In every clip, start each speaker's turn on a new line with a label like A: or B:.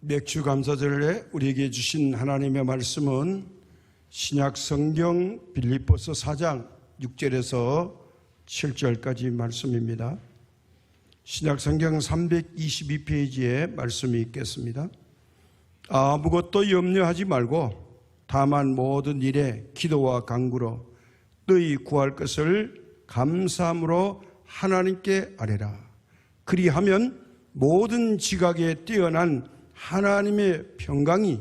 A: 맥주 감사절에 우리에게 주신 하나님의 말씀은 신약 성경 빌립보서 4장 6절에서 7절까지 말씀입니다. 신약 성경 322페이지에 말씀이 있겠습니다. 아무것도 염려하지 말고 다만 모든 일에 기도와 간구로 너희 구할 것을 감사함으로 하나님께 아뢰라. 그리하면 모든 지각에 뛰어난 하나님의 평강이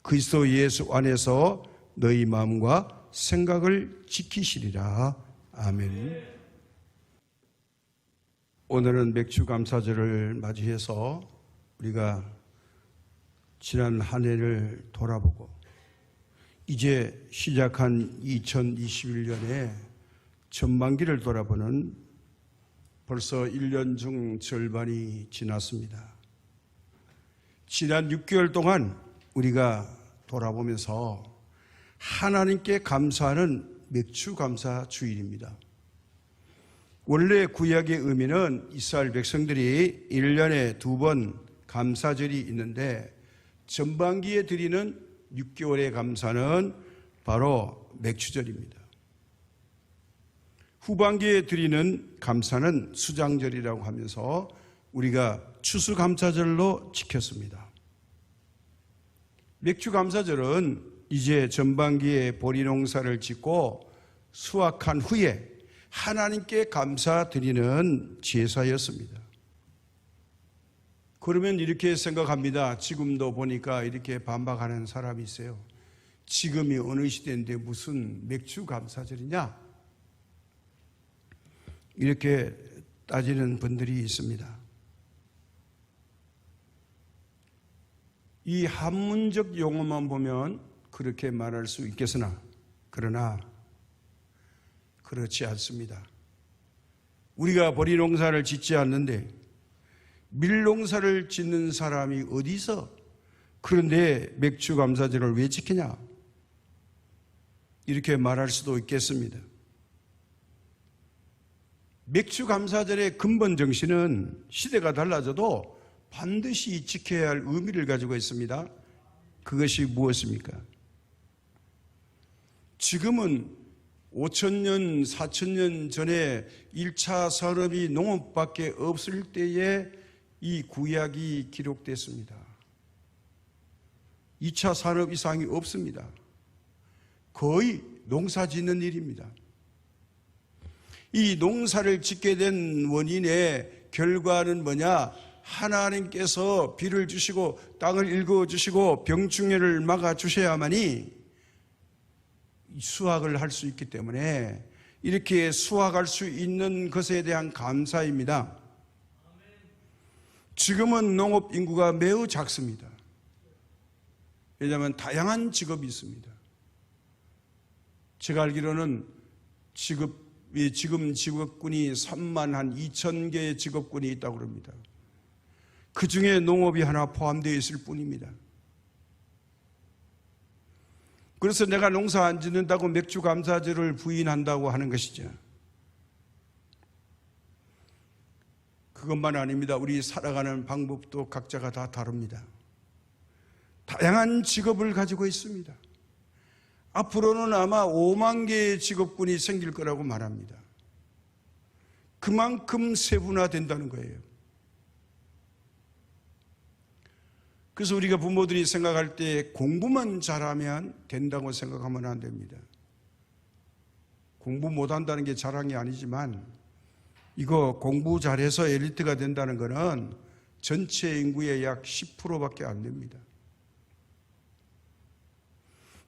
A: 그리스도 예수 안에서 너희 마음과 생각을 지키시리라. 아멘. 오늘은 맥주 감사절을 맞이해서 우리가 지난 한 해를 돌아보고 이제 시작한 2021년의 전반기를 돌아보는 벌써 1년 중 절반이 지났습니다. 지난 6개월 동안 우리가 돌아보면서 하나님께 감사하는 맥주 감사 주일입니다. 원래 구약의 의미는 이스라엘 백성들이 1년에 2번 감사절이 있는데 전반기에 드리는 6개월의 감사는 바로 맥주절입니다. 후반기에 드리는 감사는 수장절이라고 하면서 우리가 추수감사절로 지켰습니다. 맥주감사절은 이제 전반기에 보리농사를 짓고 수확한 후에 하나님께 감사드리는 제사였습니다. 그러면 이렇게 생각합니다. 지금도 보니까 이렇게 반박하는 사람이 있어요. 지금이 어느 시대인데 무슨 맥주감사절이냐? 이렇게 따지는 분들이 있습니다. 이 한문적 용어만 보면 그렇게 말할 수 있겠으나 그러나 그렇지 않습니다. 우리가 보리 농사를 짓지 않는데 밀농사를 짓는 사람이 어디서 그런데 맥주 감사절을 왜 지키냐? 이렇게 말할 수도 있겠습니다. 맥주 감사절의 근본 정신은 시대가 달라져도 반드시 지켜야 할 의미를 가지고 있습니다. 그것이 무엇입니까? 지금은 5,000년, 4,000년 전에 1차 산업이 농업밖에 없을 때에 이 구약이 기록됐습니다. 2차 산업 이상이 없습니다. 거의 농사 짓는 일입니다. 이 농사를 짓게 된 원인의 결과는 뭐냐? 하나님께서 비를 주시고 땅을 일궈주시고 병충해를 막아주셔야만이 수확을 할 수 있기 때문에 이렇게 수확할 수 있는 것에 대한 감사입니다. 지금은 농업 인구가 매우 작습니다. 왜냐하면 다양한 직업이 있습니다. 제가 알기로는 지금 직업군이 3만 한 2천 개의 직업군이 있다고 합니다. 그 중에 농업이 하나 포함되어 있을 뿐입니다. 그래서 내가 농사 안 짓는다고 맥주 감사절을 부인한다고 하는 것이죠. 그것만 아닙니다. 우리 살아가는 방법도 각자가 다 다릅니다. 다양한 직업을 가지고 있습니다. 앞으로는 아마 5만 개의 직업군이 생길 거라고 말합니다. 그만큼 세분화된다는 거예요. 그래서 우리가 부모들이 생각할 때 공부만 잘하면 된다고 생각하면 안 됩니다. 공부 못한다는 게 자랑이 아니지만 이거 공부 잘해서 엘리트가 된다는 거는 전체 인구의 약 10%밖에 안 됩니다.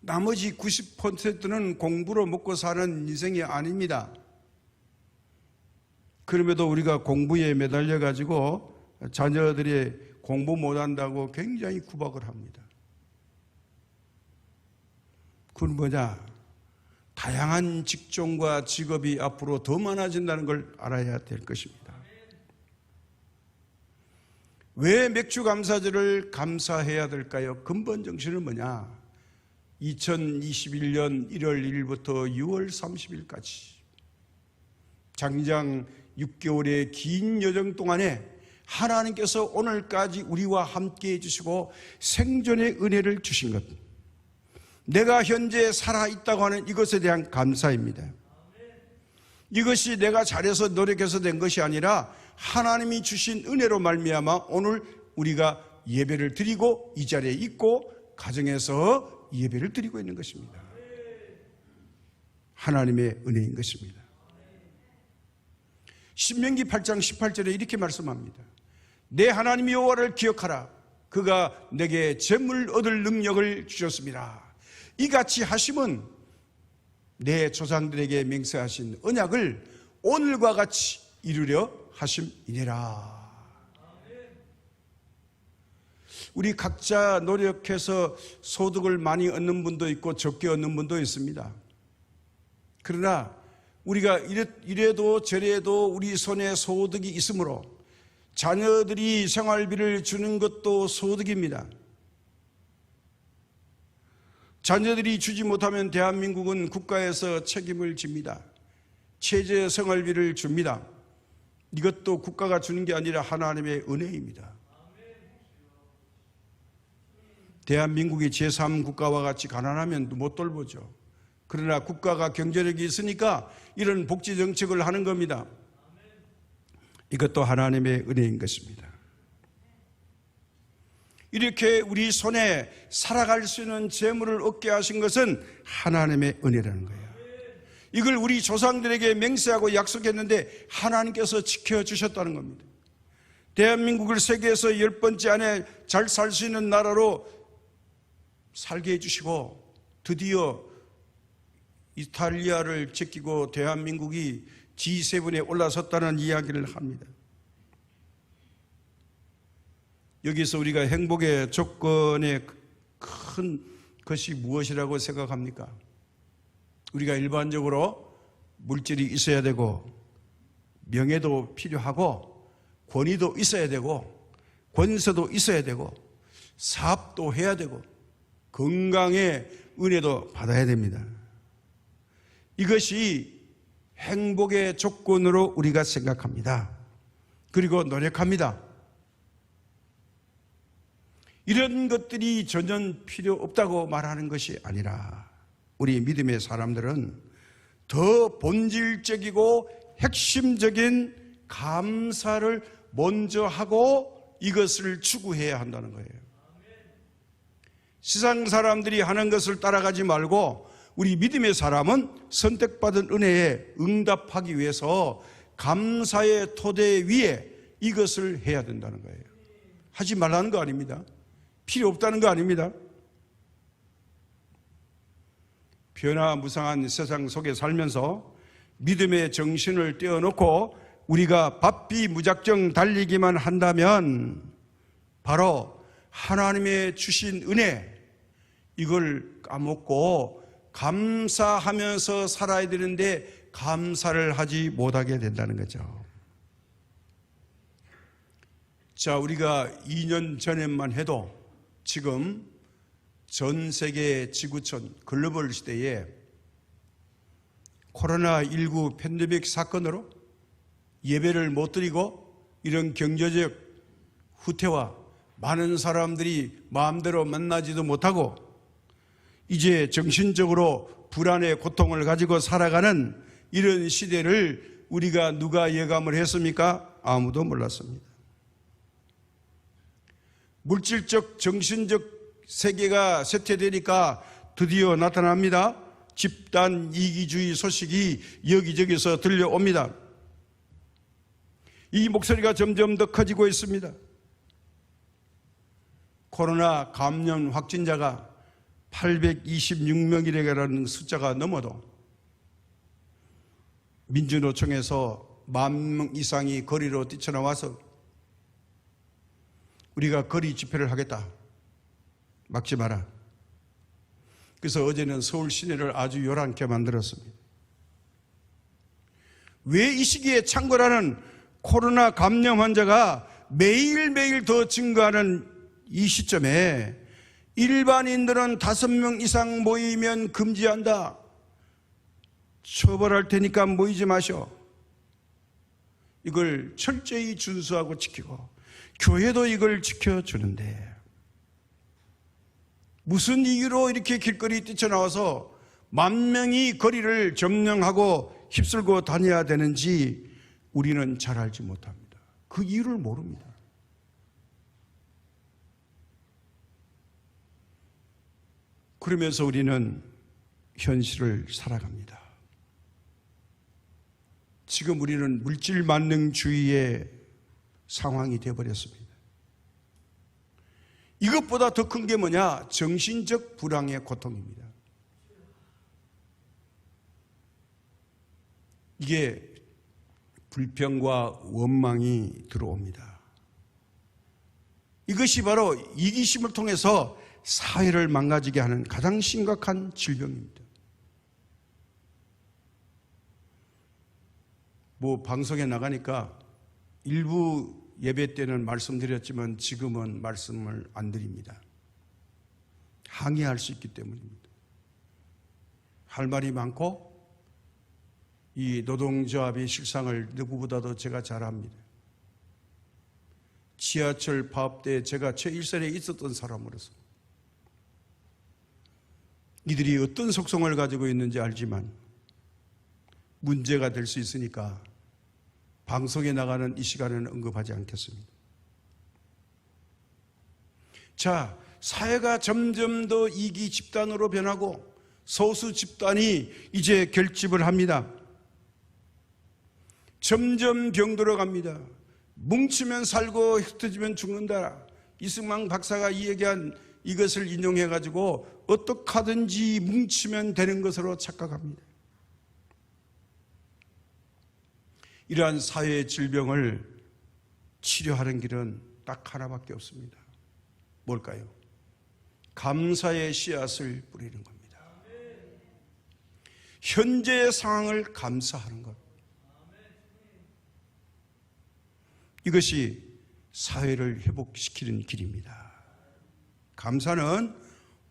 A: 나머지 90%는 공부로 먹고 사는 인생이 아닙니다. 그럼에도 우리가 공부에 매달려 가지고 자녀들이 공부 못한다고 굉장히 구박을 합니다. 그건 뭐냐? 다양한 직종과 직업이 앞으로 더 많아진다는 걸 알아야 될 것입니다. 왜 맥주 감사절을 감사해야 될까요? 근본 정신은 뭐냐? 2021년 1월 1일부터 6월 30일까지 장장 6개월의 긴 여정 동안에 하나님께서 오늘까지 우리와 함께 해주시고 생존의 은혜를 주신 것, 내가 현재 살아있다고 하는 이것에 대한 감사입니다. 이것이 내가 잘해서 노력해서 된 것이 아니라 하나님이 주신 은혜로 말미암아 오늘 우리가 예배를 드리고 이 자리에 있고 가정에서 예배를 드리고 있는 것입니다. 하나님의 은혜인 것입니다. 신명기 8장 18절에 이렇게 말씀합니다. 내 하나님 여호와를 기억하라. 그가 내게 재물 얻을 능력을 주셨습니다. 이같이 하심은 내 조상들에게 맹세하신 언약을 오늘과 같이 이루려 하심이니라. 우리 각자 노력해서 소득을 많이 얻는 분도 있고 적게 얻는 분도 있습니다. 그러나 우리가 이래도 저래도 우리 손에 소득이 있으므로 자녀들이 생활비를 주는 것도 소득입니다. 자녀들이 주지 못하면 대한민국은 국가에서 책임을 집니다. 최저 생활비를 줍니다. 이것도 국가가 주는 게 아니라 하나님의 은혜입니다. 대한민국이 제3국가와 같이 가난하면 못 돌보죠. 그러나 국가가 경제력이 있으니까 이런 복지 정책을 하는 겁니다. 이것도 하나님의 은혜인 것입니다. 이렇게 우리 손에 살아갈 수 있는 재물을 얻게 하신 것은 하나님의 은혜라는 거예요. 이걸 우리 조상들에게 맹세하고 약속했는데 하나님께서 지켜주셨다는 겁니다. 대한민국을 세계에서 10번째 안에 잘 살 수 있는 나라로 살게 해주시고 드디어 이탈리아를 제끼고 대한민국이 G7에 올라섰다는 이야기를 합니다. 여기서 우리가 행복의 조건의 큰 것이 무엇이라고 생각합니까? 우리가 일반적으로 물질이 있어야 되고 명예도 필요하고 권위도 있어야 되고 권세도 있어야 되고 사업도 해야 되고 건강의 은혜도 받아야 됩니다. 이것이 행복의 조건으로 우리가 생각합니다. 그리고 노력합니다. 이런 것들이 전혀 필요 없다고 말하는 것이 아니라 우리 믿음의 사람들은 더 본질적이고 핵심적인 감사를 먼저 하고 이것을 추구해야 한다는 거예요. 세상 사람들이 하는 것을 따라가지 말고 우리 믿음의 사람은 선택받은 은혜에 응답하기 위해서 감사의 토대 위에 이것을 해야 된다는 거예요. 하지 말라는 거 아닙니다. 필요 없다는 거 아닙니다. 변화무쌍한 세상 속에 살면서 믿음의 정신을 떼어놓고 우리가 바삐 무작정 달리기만 한다면 바로 하나님의 주신 은혜, 이걸 까먹고 감사하면서 살아야 되는데 감사를 하지 못하게 된다는 거죠. 자, 우리가 2년 전에만 해도 지금 전 세계 지구촌 글로벌 시대에 코로나19 팬데믹 사건으로 예배를 못 드리고 이런 경제적 후퇴와 많은 사람들이 마음대로 만나지도 못하고 이제 정신적으로 불안의 고통을 가지고 살아가는 이런 시대를 우리가 누가 예감을 했습니까? 아무도 몰랐습니다. 물질적, 정신적 세계가 쇠퇴되니까 드디어 나타납니다. 집단 이기주의 소식이 여기저기서 들려옵니다. 이 목소리가 점점 더 커지고 있습니다. 코로나 감염 확진자가 826명이라는 숫자가 넘어도 민주노총에서 10,000명 이상이 거리로 뛰쳐나와서 우리가 거리 집회를 하겠다. 막지 마라. 그래서 어제는 서울 시내를 아주 요란하게 만들었습니다. 왜 이 시기에 창궐하는 코로나 감염 환자가 매일매일 더 증가하는 이 시점에 일반인들은 5명 이상 모이면 금지한다. 처벌할 테니까 모이지 마셔. 이걸 철저히 준수하고 지키고 교회도 이걸 지켜주는데 무슨 이유로 이렇게 길거리 뛰쳐나와서 만 명이 거리를 점령하고 휩쓸고 다녀야 되는지 우리는 잘 알지 못합니다. 그 이유를 모릅니다. 그러면서 우리는 현실을 살아갑니다. 지금 우리는 물질 만능주의의 상황이 되어버렸습니다. 이것보다 더 큰 게 뭐냐? 정신적 불황의 고통입니다. 이게 불평과 원망이 들어옵니다. 이것이 바로 이기심을 통해서 사회를 망가지게 하는 가장 심각한 질병입니다. 방송에 나가니까 일부 예배 때는 말씀드렸지만 지금은 말씀을 안 드립니다. 항의할 수 있기 때문입니다. 할 말이 많고 이 노동조합의 실상을 누구보다도 제가 잘 압니다. 지하철 파업 때 제가 최일선에 있었던 사람으로서 이들이 어떤 속성을 가지고 있는지 알지만 문제가 될 수 있으니까 방송에 나가는 이 시간에는 언급하지 않겠습니다. 자, 사회가 점점 더 이기 집단으로 변하고 소수 집단이 이제 결집을 합니다. 점점 병들어 갑니다. 뭉치면 살고 흩어지면 죽는다. 이승만 박사가 이 얘기한 이것을 인용해가지고 어떻게 하든지 뭉치면 되는 것으로 착각합니다. 이러한 사회의 질병을 치료하는 길은 딱 하나밖에 없습니다. 뭘까요? 감사의 씨앗을 뿌리는 겁니다. 현재의 상황을 감사하는 것. 이것이 사회를 회복시키는 길입니다. 감사는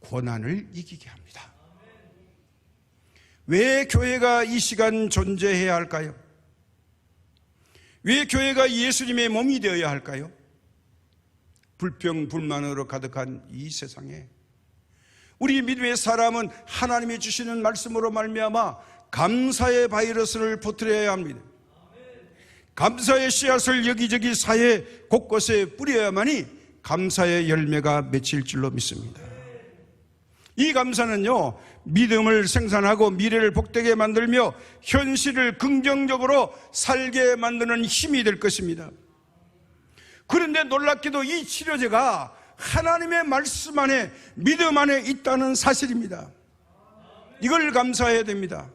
A: 고난을 이기게 합니다. 왜 교회가 이 시간 존재해야 할까요? 왜 교회가 예수님의 몸이 되어야 할까요? 불평, 불만으로 가득한 이 세상에 우리 믿음의 사람은 하나님이 주시는 말씀으로 말미암아 감사의 바이러스를 퍼뜨려야 합니다. 감사의 씨앗을 여기저기 사회 곳곳에 뿌려야만이 감사의 열매가 맺힐 줄로 믿습니다. 이 감사는요, 믿음을 생산하고 미래를 복되게 만들며 현실을 긍정적으로 살게 만드는 힘이 될 것입니다. 그런데 놀랍게도 이 치료제가 하나님의 말씀 안에, 믿음 안에 있다는 사실입니다. 이걸 감사해야 됩니다.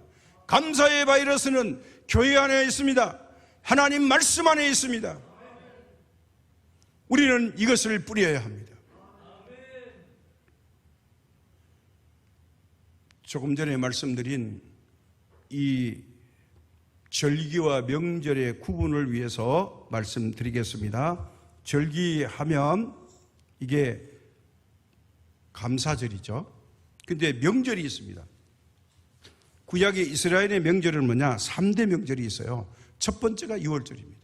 A: 감사의 바이러스는 교회 안에 있습니다. 하나님 말씀 안에 있습니다. 우리는 이것을 뿌려야 합니다. 조금 전에 말씀드린 이 절기와 명절의 구분을 위해서 말씀드리겠습니다. 절기하면 이게 감사절이죠. 근데 명절이 있습니다. 구약의 이스라엘의 명절은 뭐냐? 3대 명절이 있어요. 첫 번째가 6월절입니다.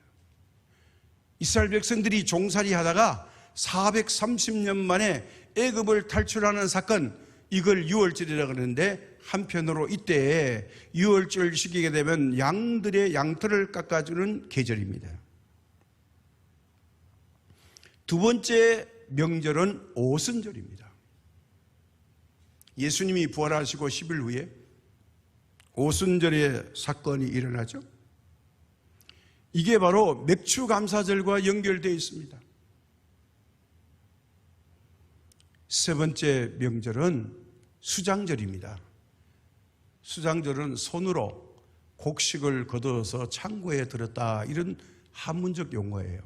A: 이스라엘 백성들이 종살이 하다가 430년 만에 애굽을 탈출하는 사건, 이걸 6월절이라고 그러는데 한편으로 이때에 6월절 시기가 되면 양들의 양털을 깎아주는 계절입니다. 두 번째 명절은 오순절입니다. 예수님이 부활하시고 10일 후에 오순절의 사건이 일어나죠. 이게 바로 맥추감사절과 연결되어 있습니다. 세 번째 명절은 수장절입니다. 수장절은 손으로 곡식을 거두어서 창고에 들었다, 이런 한문적 용어예요.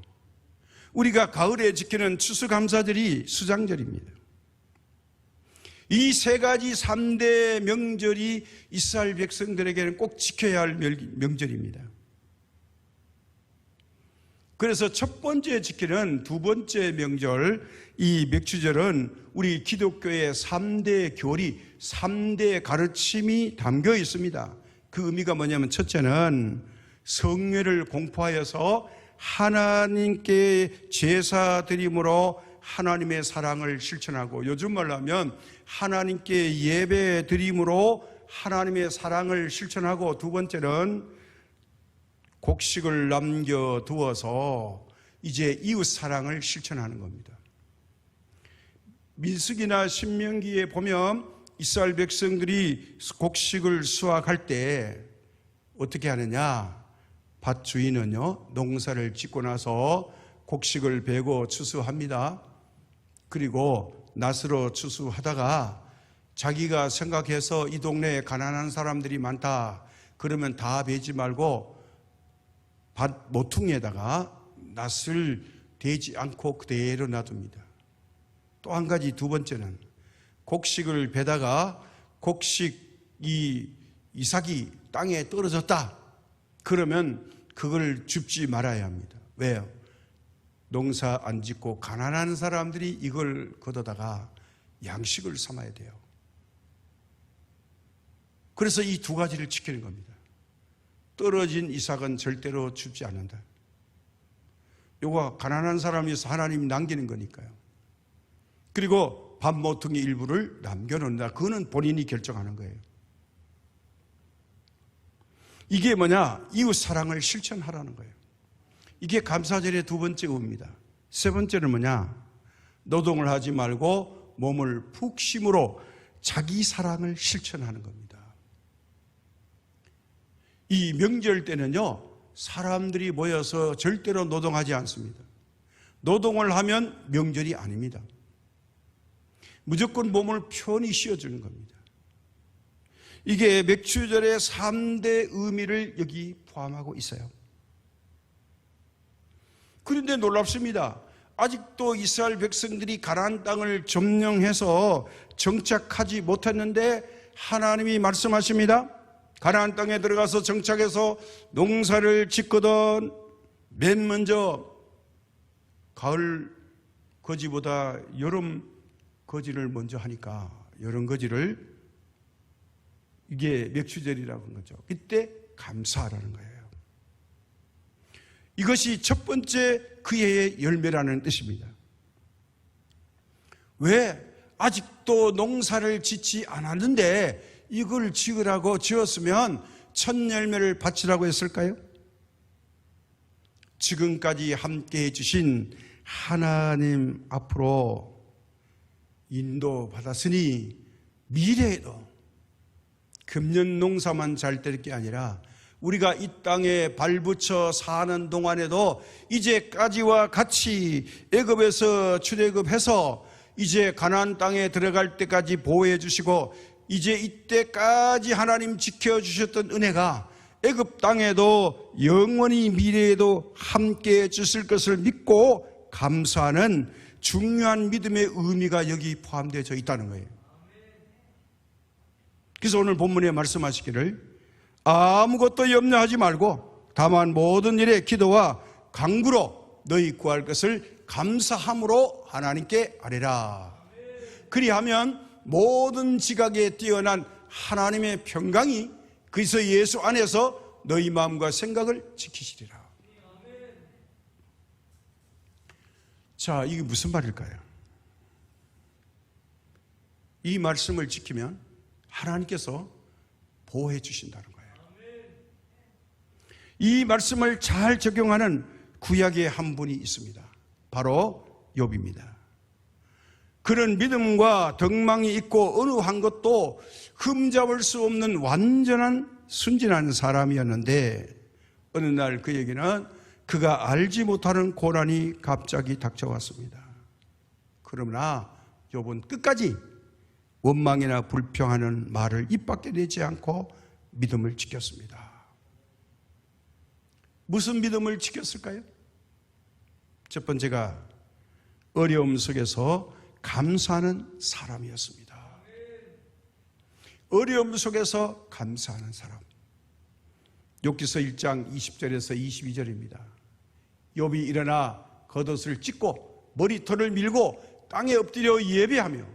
A: 우리가 가을에 지키는 추수감사절이 수장절입니다. 이 세 가지 3대 명절이 이스라엘 백성들에게는 꼭 지켜야 할 명절입니다. 그래서 첫 번째 지키는 두 번째 명절, 이 맥추절은 우리 기독교의 3대 교리, 3대 가르침이 담겨 있습니다. 그 의미가 뭐냐면 첫째는 성례를 공포하여서 하나님께 제사 드림으로 하나님의 사랑을 실천하고, 요즘 말로 하면 하나님께 예배 드림으로 하나님의 사랑을 실천하고, 두 번째는 곡식을 남겨두어서 이제 이웃 사랑을 실천하는 겁니다. 민수기나 신명기에 보면 이스라엘 백성들이 곡식을 수확할 때 어떻게 하느냐, 밭 주인은요 농사를 짓고 나서 곡식을 베고 추수합니다. 그리고 낫으로 추수하다가 자기가 생각해서 이 동네에 가난한 사람들이 많다 그러면 다 베지 말고 밭 모퉁이에다가 낫을 대지 않고 그대로 놔둡니다. 또 한 가지, 두 번째는 곡식을 베다가 곡식이 이삭이 땅에 떨어졌다 그러면 그걸 줍지 말아야 합니다. 왜요? 농사 안 짓고 가난한 사람들이 이걸 걷어다가 양식을 삼아야 돼요. 그래서 이 두 가지를 지키는 겁니다. 떨어진 이삭은 절대로 줍지 않는다. 요거 가난한 사람이서 하나님이 남기는 거니까요. 그리고 밥 모퉁이 일부를 남겨놓는다. 그거는 본인이 결정하는 거예요. 이게 뭐냐? 이웃 사랑을 실천하라는 거예요. 이게 감사절의 두 번째 의미입니다. 세 번째는 뭐냐? 노동을 하지 말고 몸을 푹 쉼으로 자기 사랑을 실천하는 겁니다. 이 명절 때는요 사람들이 모여서 절대로 노동하지 않습니다. 노동을 하면 명절이 아닙니다. 무조건 몸을 편히 쉬어주는 겁니다. 이게 맥추절의 3대 의미를 여기 포함하고 있어요. 그런데 놀랍습니다. 아직도 이스라엘 백성들이 가나안 땅을 점령해서 정착하지 못했는데 하나님이 말씀하십니다. 가나안 땅에 들어가서 정착해서 농사를 짓거든 맨 먼저 가을 거지보다 여름 거지를 먼저 하니까 여름 거지를 이게 맥추절이라고 하는 거죠. 그때 감사하라는 거예요. 이것이 첫 번째 그 해의 열매라는 뜻입니다. 왜? 아직도 농사를 짓지 않았는데 이걸 지으라고 지었으면 첫 열매를 바치라고 했을까요? 지금까지 함께해 주신 하나님 앞으로 인도받았으니 미래에도 금년 농사만 잘 될 게 아니라 우리가 이 땅에 발붙여 사는 동안에도 이제까지와 같이 애굽에서 출애굽해서 이제 가나안 땅에 들어갈 때까지 보호해 주시고 이제 이때까지 하나님 지켜주셨던 은혜가 애굽 땅에도 영원히 미래에도 함께해 주실 것을 믿고 감사하는 중요한 믿음의 의미가 여기 포함되어 있다는 거예요. 그래서 오늘 본문에 말씀하시기를 아무것도 염려하지 말고 다만 모든 일에 기도와 간구로 너희 구할 것을 감사함으로 하나님께 아뢰라. 그리하면 모든 지각에 뛰어난 하나님의 평강이 그리스도 예수 안에서 너희 마음과 생각을 지키시리라. 자, 이게 무슨 말일까요? 이 말씀을 지키면 하나님께서 보호해 주신다는 거예요. 이 말씀을 잘 적용하는 구약의 한 분이 있습니다. 바로 욥입니다. 그런 믿음과 덕망이 있고 어느 한 것도 흠잡을 수 없는 완전한 순진한 사람이었는데 어느 날 그에게는 그가 알지 못하는 고난이 갑자기 닥쳐왔습니다. 그러나 욥은 끝까지 원망이나 불평하는 말을 입 밖에 내지 않고 믿음을 지켰습니다. 무슨 믿음을 지켰을까요? 첫 번째가 어려움 속에서 감사하는 사람이었습니다. 어려움 속에서 감사하는 사람. 욥기서 1장 20절에서 22절입니다. 욥이 일어나 겉옷을 찢고 머리털을 밀고 땅에 엎드려 예배하며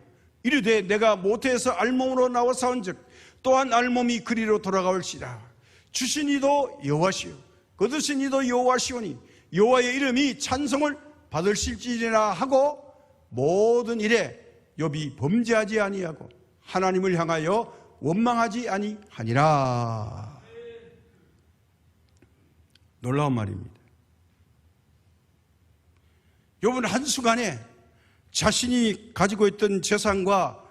A: 이르되 내가 모태에서 알몸으로 나와 사온즉 또한 알몸이 그리로 돌아가올시라. 주신 이도 여호와시오 거두신 이도 여호와시오니 여호와의 이름이 찬송을 받으실지니라 하고 모든 일에 욥이 범죄하지 아니하고 하나님을 향하여 원망하지 아니하니라. 놀라운 말입니다. 욥은 한순간에 자신이 가지고 있던 재산과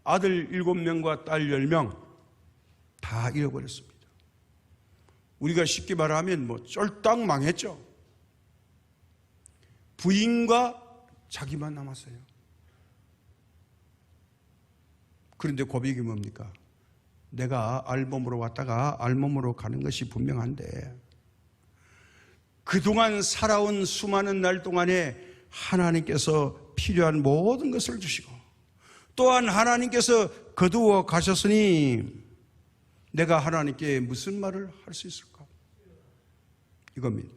A: 아들 7명과 딸 10명 다 잃어버렸습니다. 우리가 쉽게 말하면 쫄딱 망했죠. 부인과 자기만 남았어요. 그런데 고백이 뭡니까? 내가 알몸으로 왔다가 알몸으로 가는 것이 분명한데 그동안 살아온 수많은 날 동안에 하나님께서 필요한 모든 것을 주시고 또한 하나님께서 거두어 가셨으니 내가 하나님께 무슨 말을 할 수 있을까? 이겁니다.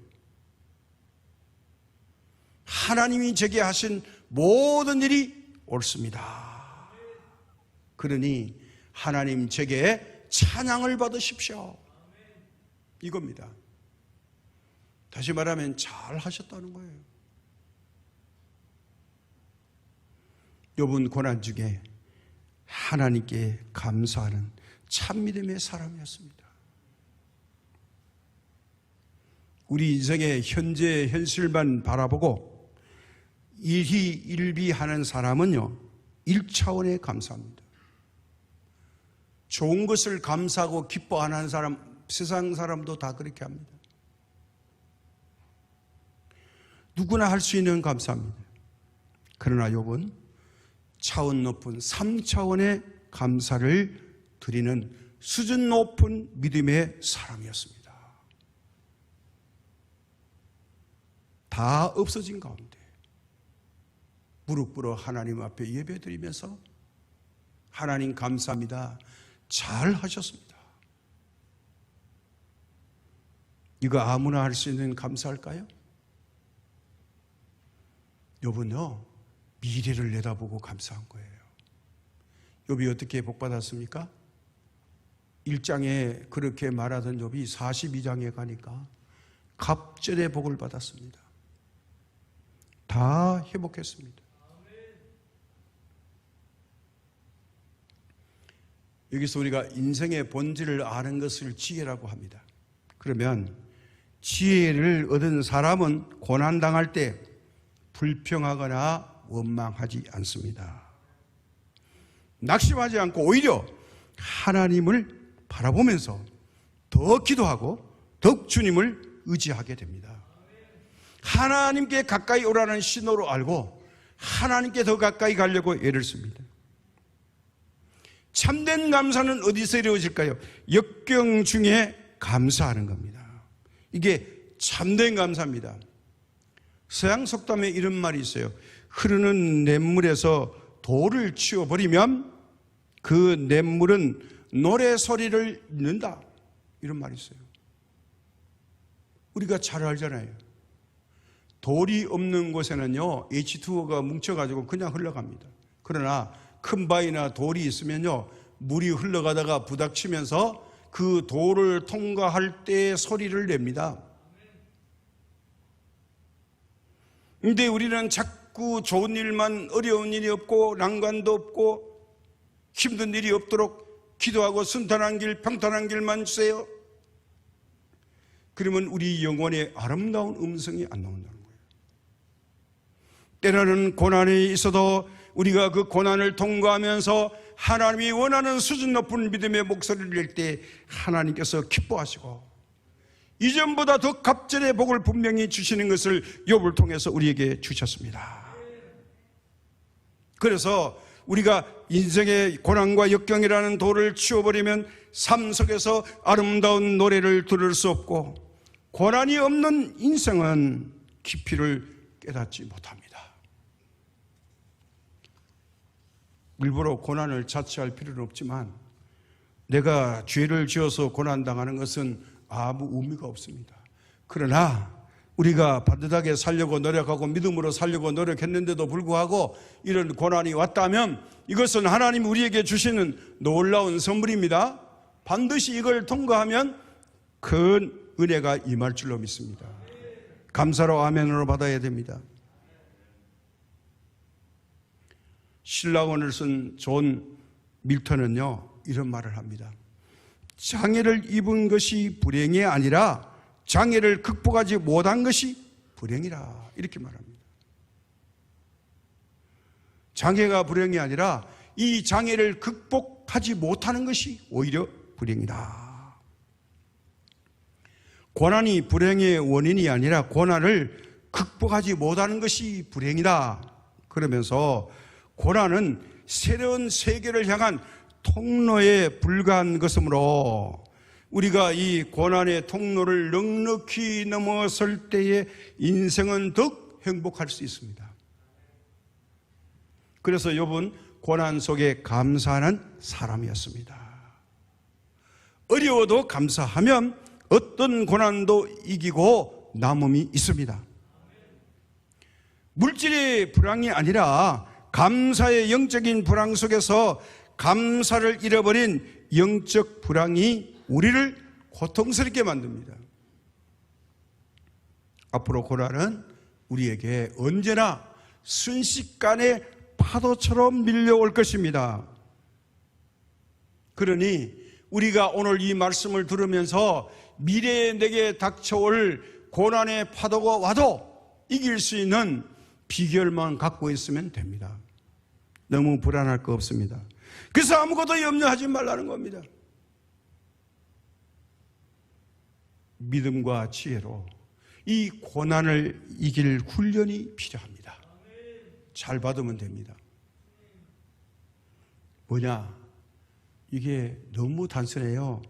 A: 하나님이 제게 하신 모든 일이 옳습니다. 그러니 하나님 제게 찬양을 받으십시오. 이겁니다. 다시 말하면 잘 하셨다는 거예요. 욥은 고난 중에 하나님께 감사하는 참믿음의 사람이었습니다. 우리 인생의 현재 현실만 바라보고 일희일비하는 사람은요 1차원의 감사합니다. 좋은 것을 감사하고 기뻐하는 사람, 세상 사람도 다 그렇게 합니다. 누구나 할 수 있는 감사합니다. 그러나 욥은 차원 높은 3차원의 감사를 드리는 수준 높은 믿음의 사람이었습니다. 다 없어진 가운데 무릎 꿇어 하나님 앞에 예배드리면서 하나님 감사합니다. 잘 하셨습니다. 이거 아무나 할 수 있는 감사할까요? 욥은요 미래를 내다보고 감사한 거예요. 욥이 어떻게 복받았습니까? 1장에 그렇게 말하던 욥이 42장에 가니까 갑절의 복을 받았습니다. 다 회복했습니다. 여기서 우리가 인생의 본질을 아는 것을 지혜라고 합니다. 그러면 지혜를 얻은 사람은 고난당할 때 불평하거나 원망하지 않습니다. 낙심하지 않고 오히려 하나님을 바라보면서 더 기도하고 더욱 주님을 의지하게 됩니다. 하나님께 가까이 오라는 신호로 알고 하나님께 더 가까이 가려고 애를 씁니다. 참된 감사는 어디서 이루어질까요? 역경 중에 감사하는 겁니다. 이게 참된 감사입니다. 서양 속담에 이런 말이 있어요. 흐르는 냇물에서 돌을 치워버리면 그 냇물은 노래 소리를 잃는다. 이런 말이 있어요. 우리가 잘 알잖아요. 돌이 없는 곳에는요 H2O가 뭉쳐가지고 그냥 흘러갑니다. 그러나 큰 바위나 돌이 있으면요 물이 흘러가다가 부닥치면서 그 돌을 통과할 때 소리를 냅니다. 근데 우리는 자꾸 좋은 일만, 어려운 일이 없고 난관도 없고 힘든 일이 없도록 기도하고 순탄한 길, 평탄한 길만 주세요. 그러면 우리 영혼의 아름다운 음성이 안 나온다는 거예요. 때로는 고난이 있어도 우리가 그 고난을 통과하면서 하나님이 원하는 수준 높은 믿음의 목소리를 낼 때 하나님께서 기뻐하시고 이전보다 더 갑절의 복을 분명히 주시는 것을 욥을 통해서 우리에게 주셨습니다. 그래서 우리가 인생의 고난과 역경이라는 돌을 치워버리면 삶 속에서 아름다운 노래를 들을 수 없고 고난이 없는 인생은 깊이를 깨닫지 못합니다. 일부러 고난을 자처할 필요는 없지만 내가 죄를 지어서 고난당하는 것은 아무 의미가 없습니다. 그러나 우리가 반듯하게 살려고 노력하고 믿음으로 살려고 노력했는데도 불구하고 이런 고난이 왔다면 이것은 하나님 우리에게 주시는 놀라운 선물입니다. 반드시 이걸 통과하면 큰 은혜가 임할 줄로 믿습니다. 감사로 아멘으로 받아야 됩니다. 신라원을 쓴 존 밀턴은요, 이런 말을 합니다. 장애를 입은 것이 불행이 아니라 장애를 극복하지 못한 것이 불행이라, 이렇게 말합니다. 장애가 불행이 아니라 이 장애를 극복하지 못하는 것이 오히려 불행이다. 고난이 불행의 원인이 아니라 고난을 극복하지 못하는 것이 불행이다. 그러면서 고난은 새로운 세계를 향한 통로에 불과한 것이므로 우리가 이 고난의 통로를 넉넉히 넘어설 때에 인생은 더욱 행복할 수 있습니다. 그래서 욥은 고난 속에 감사하는 사람이었습니다. 어려워도 감사하면 어떤 고난도 이기고 남음이 있습니다. 물질의 불황이 아니라 감사의 영적인 불황 속에서 감사를 잃어버린 영적 불황이 우리를 고통스럽게 만듭니다. 앞으로 고난은 우리에게 언제나 순식간에 파도처럼 밀려올 것입니다. 그러니 우리가 오늘 이 말씀을 들으면서 미래에 내게 닥쳐올 고난의 파도가 와도 이길 수 있는 비결만 갖고 있으면 됩니다. 너무 불안할 거 없습니다. 그래서 아무것도 염려하지 말라는 겁니다. 믿음과 지혜로 이 고난을 이길 훈련이 필요합니다. 잘 받으면 됩니다. 뭐냐? 이게 너무 단순해요.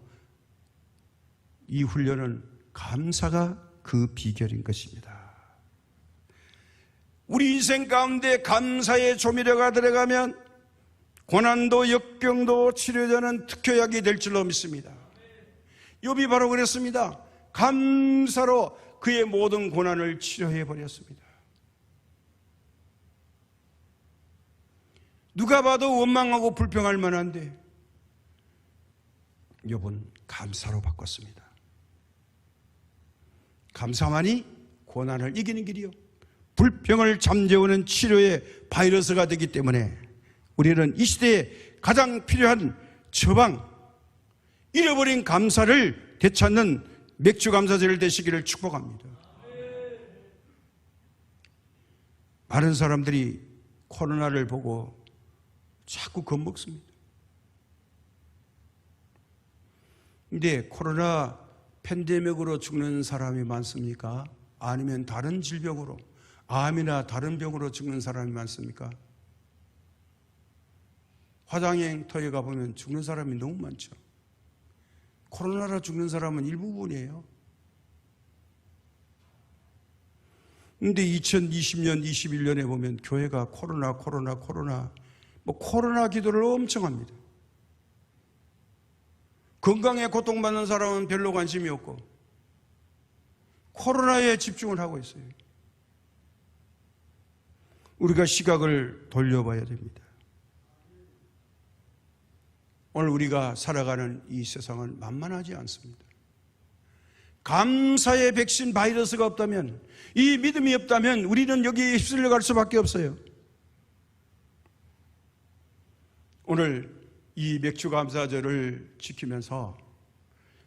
A: 이 훈련은 감사가 그 비결인 것입니다. 우리 인생 가운데 감사의 조미료가 들어가면 고난도 역병도 치료되는 특효약이 될 줄로 믿습니다. 욥이 바로 그랬습니다. 감사로 그의 모든 고난을 치료해 버렸습니다. 누가 봐도 원망하고 불평할 만한데 욥은 감사로 바꿨습니다. 감사만이 고난을 이기는 길이요, 불평을 잠재우는 치료의 바이러스가 되기 때문에 우리는 이 시대에 가장 필요한 처방, 잃어버린 감사를 되찾는 맥주 감사절 되시기를 축복합니다. 많은 사람들이 코로나를 보고 자꾸 겁먹습니다. 근데 코로나 팬데믹으로 죽는 사람이 많습니까? 아니면 다른 질병으로, 암이나 다른 병으로 죽는 사람이 많습니까? 화장터에 가보면 죽는 사람이 너무 많죠. 코로나로 죽는 사람은 일부분이에요. 근데 2020년, 21년에 보면 교회가 코로나 기도를 엄청 합니다. 건강에 고통받는 사람은 별로 관심이 없고 코로나에 집중을 하고 있어요. 우리가 시각을 돌려봐야 됩니다. 오늘 우리가 살아가는 이 세상은 만만하지 않습니다. 감사의 백신 바이러스가 없다면, 이 믿음이 없다면 우리는 여기에 휩쓸려 갈 수밖에 없어요. 오늘 이 맥주 감사절을 지키면서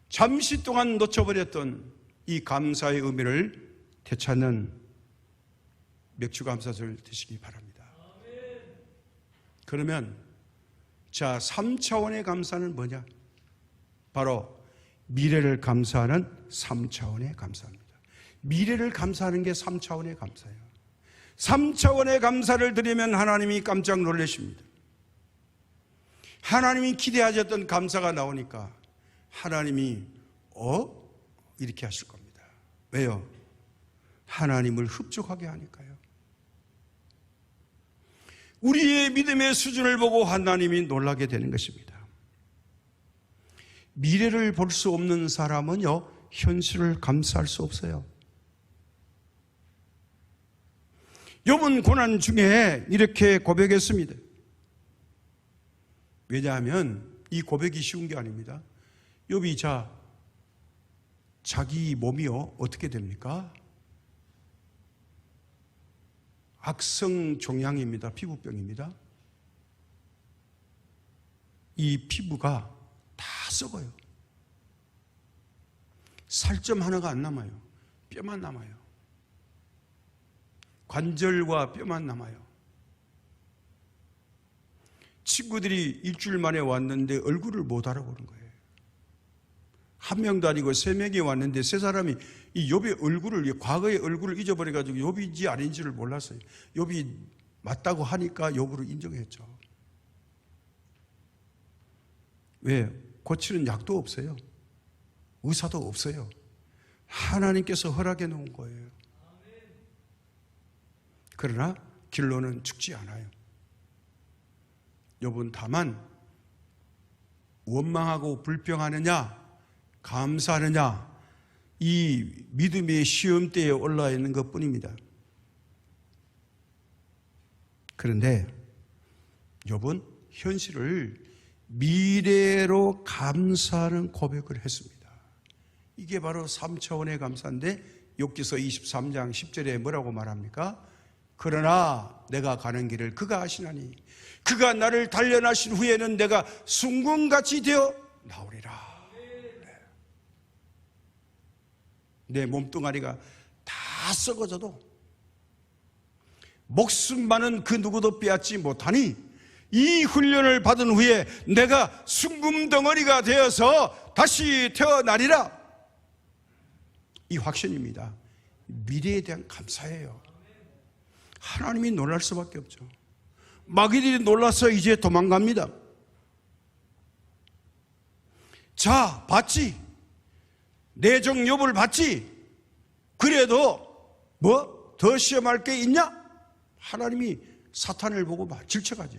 A: 잠시 동안 놓쳐버렸던 이 감사의 의미를 되찾는 맥주 감사절 되시기 바랍니다. 그러면 자, 3차원의 감사는 뭐냐? 바로 미래를 감사하는 3차원의 감사입니다. 미래를 감사하는 게 3차원의 감사예요. 3차원의 감사를 드리면 하나님이 깜짝 놀라십니다. 하나님이 기대하셨던 감사가 나오니까 하나님이 이렇게 하실 겁니다. 왜요? 하나님을 흡족하게 하니까요. 우리의 믿음의 수준을 보고 하나님이 놀라게 되는 것입니다. 미래를 볼 수 없는 사람은요, 현실을 감사할 수 없어요. 욥은 고난 중에 이렇게 고백했습니다. 왜냐하면 이 고백이 쉬운 게 아닙니다. 욥이 자기 몸이요 어떻게 됩니까? 악성 종양입니다. 피부병입니다. 이 피부가 다 썩어요. 살점 하나가 안 남아요. 뼈만 남아요. 관절과 뼈만 남아요. 친구들이 일주일 만에 왔는데 얼굴을 못 알아보는 거예요. 한 명도 아니고 3명이 왔는데 3사람이 이 욥의 얼굴을, 과거의 얼굴을 잊어버려가지고 욥인지 아닌지를 몰랐어요. 욥이 맞다고 하니까 욥으로 인정했죠. 왜? 고치는 약도 없어요. 의사도 없어요. 하나님께서 허락해 놓은 거예요. 그러나 길로는 죽지 않아요. 욥은 다만 원망하고 불평하느냐 감사하느냐 이 믿음의 시험대에 올라 있는 것뿐입니다. 그런데 욥은 현실을 미래로 감사하는 고백을 했습니다. 이게 바로 3차원의 감사인데 욥기서 23장 10절에 뭐라고 말합니까? 그러나 내가 가는 길을 그가 아시나니 그가 나를 단련하신 후에는 내가 순금같이 되어 나오리라. 내 몸뚱아리가 다 썩어져도 목숨만은 그 누구도 빼앗지 못하니 이 훈련을 받은 후에 내가 순금덩어리가 되어서 다시 태어나리라. 이 확신입니다. 미래에 대한 감사예요. 하나님이 놀랄 수밖에 없죠. 마귀들이 놀라서 이제 도망갑니다. 자, 봤지? 내 종 욥을 봤지? 그래도 뭐 더 시험할 게 있냐? 하나님이 사탄을 보고 막 질책하죠.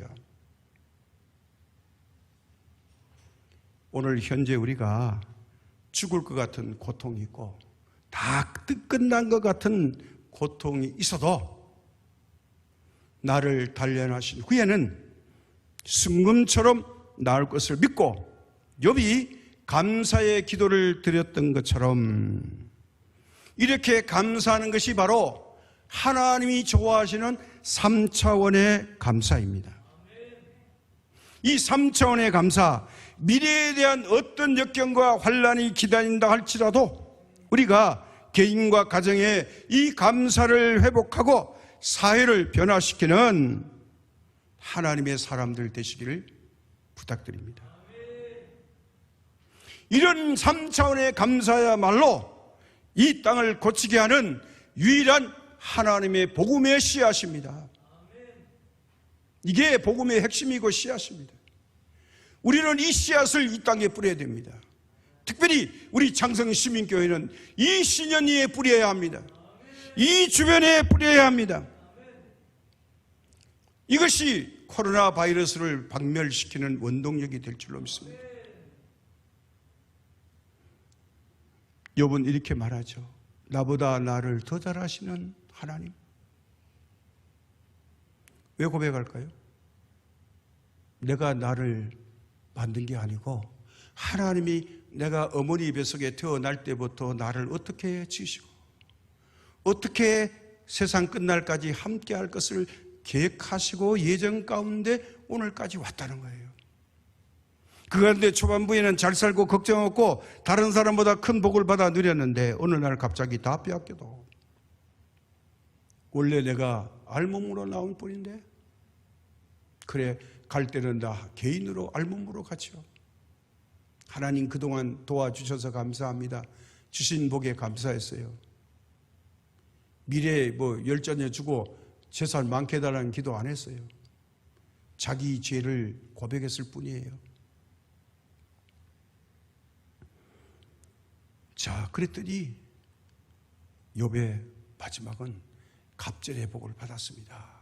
A: 오늘 현재 우리가 죽을 것 같은 고통이 있고 다 끝난 것 같은 고통이 있어도 나를 단련하신 후에는 순금처럼 나을 것을 믿고 욥이 감사의 기도를 드렸던 것처럼 이렇게 감사하는 것이 바로 하나님이 좋아하시는 3차원의 감사입니다. 이 3차원의 감사, 미래에 대한 어떤 역경과 환난이 기다린다 할지라도 우리가 개인과 가정에 이 감사를 회복하고 사회를 변화시키는 하나님의 사람들 되시기를 부탁드립니다. 이런 3차원의 감사야말로 이 땅을 고치게 하는 유일한 하나님의 복음의 씨앗입니다. 이게 복음의 핵심이고 씨앗입니다. 우리는 이 씨앗을 이 땅에 뿌려야 됩니다. 특별히 우리 장성시민교회는 이 신년위에 뿌려야 합니다. 이 주변에 뿌려야 합니다. 이것이 코로나 바이러스를 박멸시키는 원동력이 될 줄로 믿습니다. 욥은 이렇게 말하죠. 나보다 나를 더 잘 아시는 하나님. 왜 고백할까요? 내가 나를 만든 게 아니고 하나님이 내가 어머니 뱃속에 태어날 때부터 나를 어떻게 지으시고 어떻게 세상 끝날까지 함께 할 것을 계획하시고 예정 가운데 오늘까지 왔다는 거예요. 그런데 초반부에는 잘 살고 걱정 없고 다른 사람보다 큰 복을 받아 누렸는데 어느 날 갑자기 다 빼앗겨도 원래 내가 알몸으로 나온 뿐인데 그래 갈 때는 다 개인으로 알몸으로 갔죠. 하나님 그동안 도와주셔서 감사합니다. 주신 복에 감사했어요. 미래에 뭐 열자녀 주고 재산 많게 해달라는 기도 안 했어요. 자기 죄를 고백했을 뿐이에요. 자, 그랬더니 욥의 마지막은 갑절의 복을 받았습니다.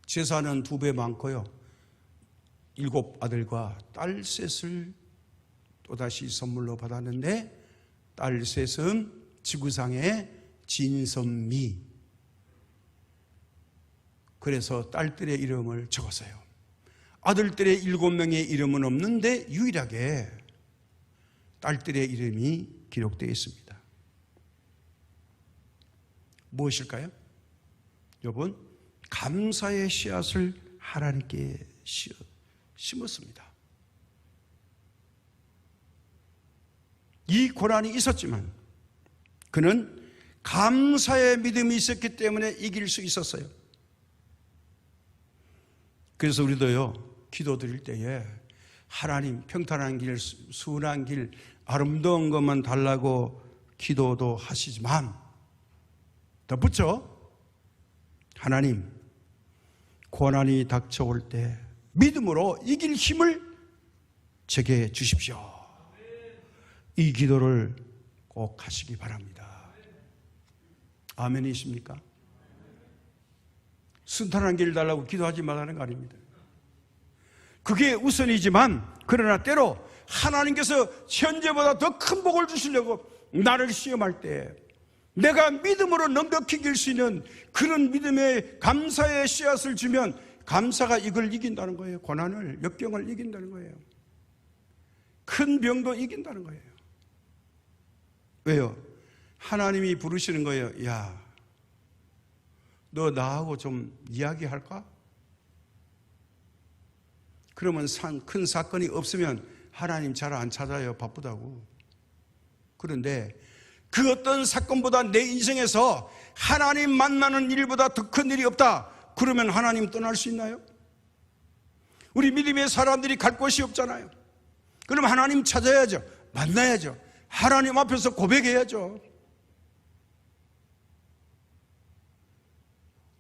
A: 재산은 2배 많고요. 7 아들과 딸 셋을 또다시 선물로 받았는데 딸 셋은 지구상의 진선미. 그래서 딸들의 이름을 적었어요. 아들들의 7명의 이름은 없는데 유일하게 딸들의 이름이 기록되어 있습니다. 무엇일까요? 여러분, 감사의 씨앗을 하나님께 심었습니다. 이 고난이 있었지만 그는 감사의 믿음이 있었기 때문에 이길 수 있었어요. 그래서 우리도요, 기도 드릴 때에 하나님 평탄한 길, 순한 길, 아름다운 것만 달라고 기도도 하시지만 덧붙여 하나님, 고난이 닥쳐올 때 믿음으로 이길 힘을 제게 주십시오. 이 기도를 꼭 하시기 바랍니다. 아멘이십니까? 순탄한 길 달라고 기도하지 말라는 거 아닙니다. 그게 우선이지만 그러나 때로 하나님께서 현재보다 더 큰 복을 주시려고 나를 시험할 때 내가 믿음으로 넉넉히 이길 수 있는 그런 믿음의 감사의 씨앗을 주면 감사가 이걸 이긴다는 거예요. 고난을, 역경을 이긴다는 거예요. 큰 병도 이긴다는 거예요. 왜요? 하나님이 부르시는 거예요. 야, 너 나하고 좀 이야기할까? 그러면 큰 사건이 없으면 하나님 잘 안 찾아요. 바쁘다고. 그런데 그 어떤 사건보다 내 인생에서 하나님 만나는 일보다 더 큰 일이 없다. 그러면 하나님 떠날 수 있나요? 우리 믿음의 사람들이 갈 곳이 없잖아요. 그럼 하나님 찾아야죠. 만나야죠. 하나님 앞에서 고백해야죠.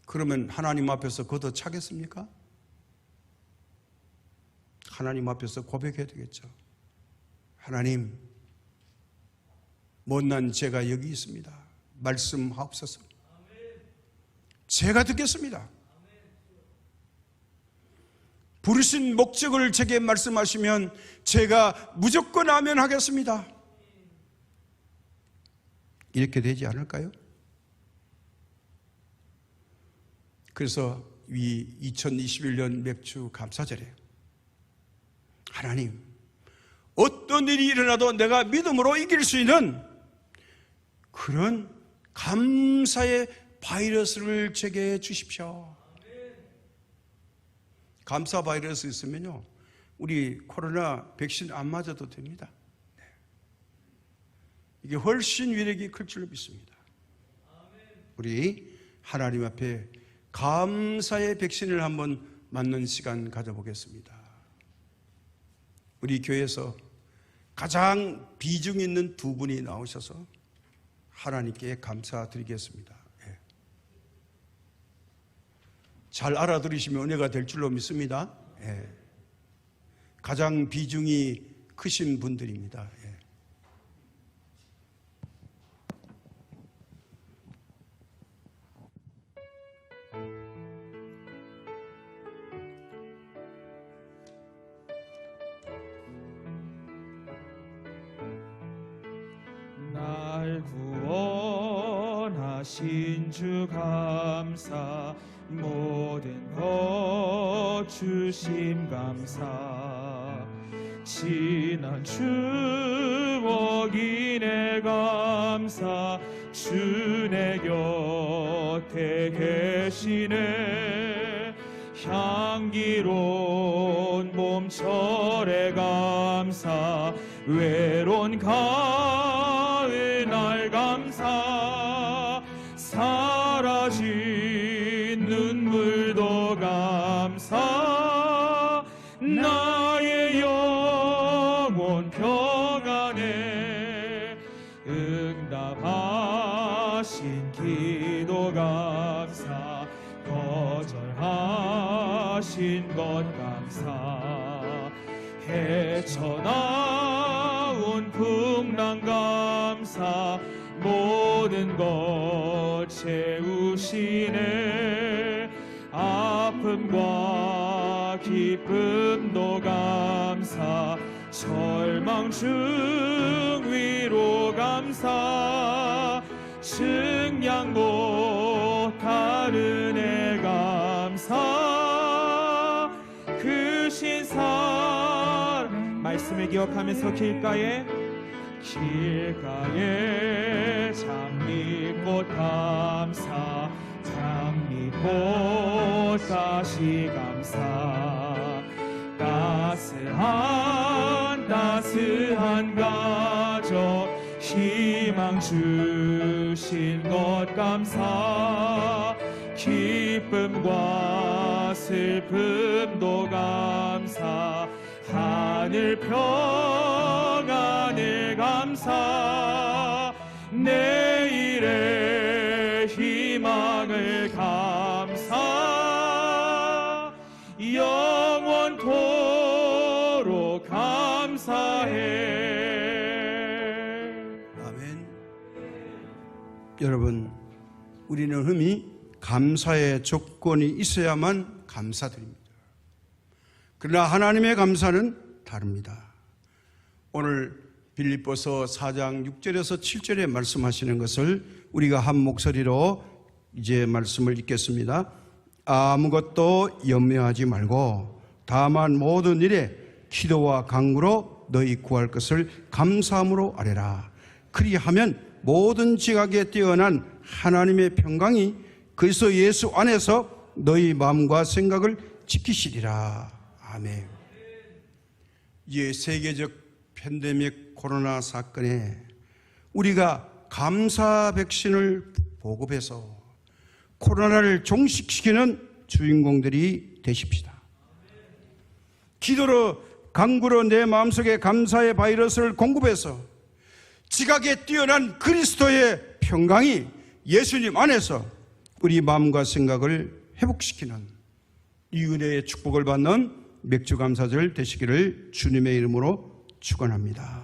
A: 그러면 하나님 앞에서 걷어 차겠습니까? 하나님 앞에서 고백해야 되겠죠. 하나님, 못난 죄가 여기 있습니다. 말씀하옵소서. 제가 듣겠습니다. 부르신 목적을 제게 말씀하시면 제가 무조건 아멘하겠습니다. 이렇게 되지 않을까요? 그래서 이 2021년 맥주 감사절에 하나님, 어떤 일이 일어나도 내가 믿음으로 이길 수 있는 그런 감사의 바이러스를 제게 주십시오. 감사 바이러스 있으면요, 우리 코로나 백신 안 맞아도 됩니다. 이게 훨씬 위력이 클 줄로 믿습니다. 우리 하나님 앞에 감사의 백신을 한번 맞는 시간 가져보겠습니다. 우리 교회에서 가장 비중 있는 두 분이 나오셔서 하나님께 감사드리겠습니다. 예. 잘 알아들으시면 은혜가 될 줄로 믿습니다. 예. 가장 비중이 크신 분들입니다. 예.
B: 날 구원하신 주 감사, 모든 것 주심 감사, 지난 추억이 내 감사, 주 내 곁에 계시네. 향기로운 봄철의 감사, 외로운 가을 날 감사, 사라진 눈물도 감사, 나의 영혼 평안에 응답하신 기도 감사, 거절하신 것 감사, 헤쳐나온 풍랑 감사, 모든 것 채우시네. 아픔과 기쁨도 감사, 절망 중 위로 감사, 증량 못하는 애 감사, 그 신사 말씀을 기억하면서 길가에 장미꽃 감사, 장미꽃 곳다시 감사 따스한 가족 희망 주신 것 감사 기쁨과 슬픔도 감사 하늘 평안을 감사 내일의 희망을 감사 영원토록 감사해.
A: 아멘. 여러분, 우리는 흔히 감사의 조건이 있어야만 감사드립니다. 그러나 하나님의 감사는 다릅니다. 오늘 빌립보서 4장 6절에서 7절에 말씀하시는 것을 우리가 한 목소리로 이제 말씀을 읽겠습니다. 아무것도 염려하지 말고 다만 모든 일에 기도와 간구로 너희 구할 것을 감사함으로 아뢰라. 그리하면 모든 지각에 뛰어난 하나님의 평강이 그리스도 예수 안에서 너희 마음과 생각을 지키시리라. 아멘. 이 세계적 팬데믹 코로나 사건에 우리가 감사 백신을 보급해서 코로나를 종식시키는 주인공들이 되십시다. 기도로 간구로 내 마음속에 감사의 바이러스를 공급해서 지각에 뛰어난 그리스도의 평강이 예수님 안에서 우리 마음과 생각을 회복시키는 이 은혜의 축복을 받는 맥주감사절 되시기를 주님의 이름으로 축원합니다.